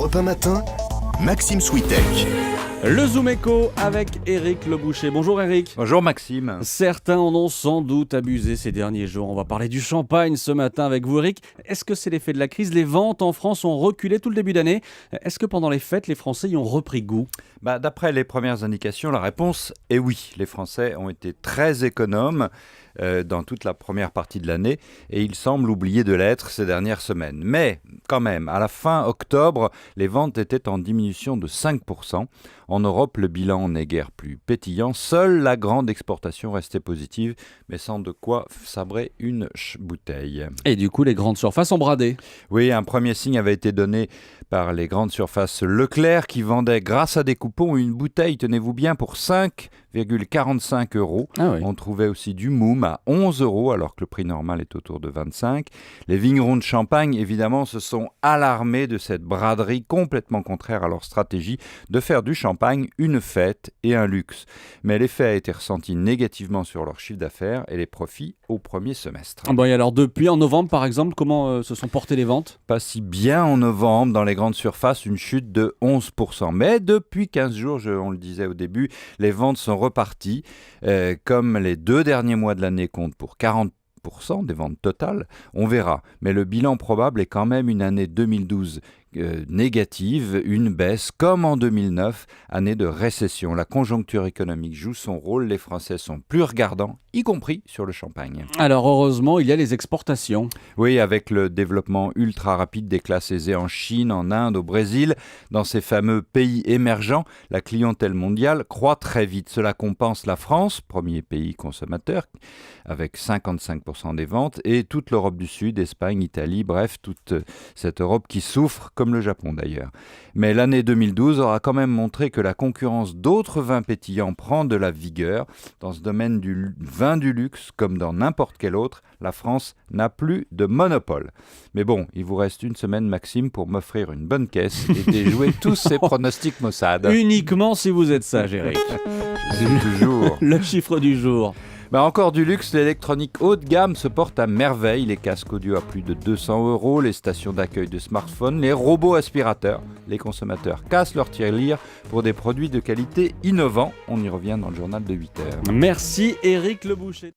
Europe 1 matin, Maxime Switek. Le Zoom Echo avec Éric Leboucher. Bonjour Éric. Bonjour Maxime. Certains en ont sans doute abusé ces derniers jours. On va parler du champagne ce matin avec vous Éric. Est-ce que c'est l'effet de la crise ? Les ventes en France ont reculé tout le début d'année. Est-ce que pendant les fêtes, les Français y ont repris goût ? D'après les premières indications, la réponse est oui. Les Français ont été très économes dans toute la première partie de l'année et ils semblent oublier de l'être ces dernières semaines. Mais quand même, à la fin octobre, les ventes étaient en diminution de 5%. En Europe, le bilan n'est guère plus pétillant. Seule la grande exportation restait positive, mais sans de quoi sabrer une bouteille. Et du coup, les grandes surfaces ont bradé. Oui, un premier signe avait été donné par les grandes surfaces Leclerc qui vendaient grâce à des coupons une bouteille, tenez-vous bien, pour 5,45 €. Ah oui. On trouvait aussi du Moum à 11 € alors que le prix normal est autour de 25. Les vignerons de Champagne, évidemment, se sont alarmés de cette braderie complètement contraire à leur stratégie de faire du champagne une fête et un luxe. Mais l'effet a été ressenti négativement sur leur chiffre d'affaires et les profits au premier semestre. Et alors depuis, en novembre par exemple, comment se sont portées les ventes ? Pas si bien en novembre, dans les grandes surfaces, une chute de 11%. Mais depuis 15 jours, on le disait au début, les ventes sont reparties. Comme les 2 derniers mois de l'année comptent pour 40% des ventes totales, on verra. Mais le bilan probable est quand même une année 2012 négative, une baisse comme en 2009, année de récession. La conjoncture économique joue son rôle, les Français sont plus regardants, y compris sur le champagne. Alors heureusement, il y a les exportations. Oui, avec le développement ultra rapide des classes aisées en Chine, en Inde, au Brésil, dans ces fameux pays émergents, la clientèle mondiale croît très vite. Cela compense la France, premier pays consommateur, avec 55% des ventes, et toute l'Europe du Sud, Espagne, Italie, bref, toute cette Europe qui souffre, comme le Japon d'ailleurs. Mais l'année 2012 aura quand même montré que la concurrence d'autres vins pétillants prend de la vigueur. Dans ce domaine du vin du luxe, comme dans n'importe quel autre, la France n'a plus de monopole. Mais bon, il vous reste une semaine, Maxime, pour m'offrir une bonne caisse et déjouer tous ces pronostics maussades. Uniquement si vous êtes sage, Éric. Toujours. Le chiffre du jour. Encore du luxe, l'électronique haut de gamme se porte à merveille. Les casques audio à plus de 200 €, les stations d'accueil de smartphones, les robots aspirateurs. Les consommateurs cassent leur tirelire pour des produits de qualité innovants. On y revient dans le journal de 8h. Merci Éric Leboucher.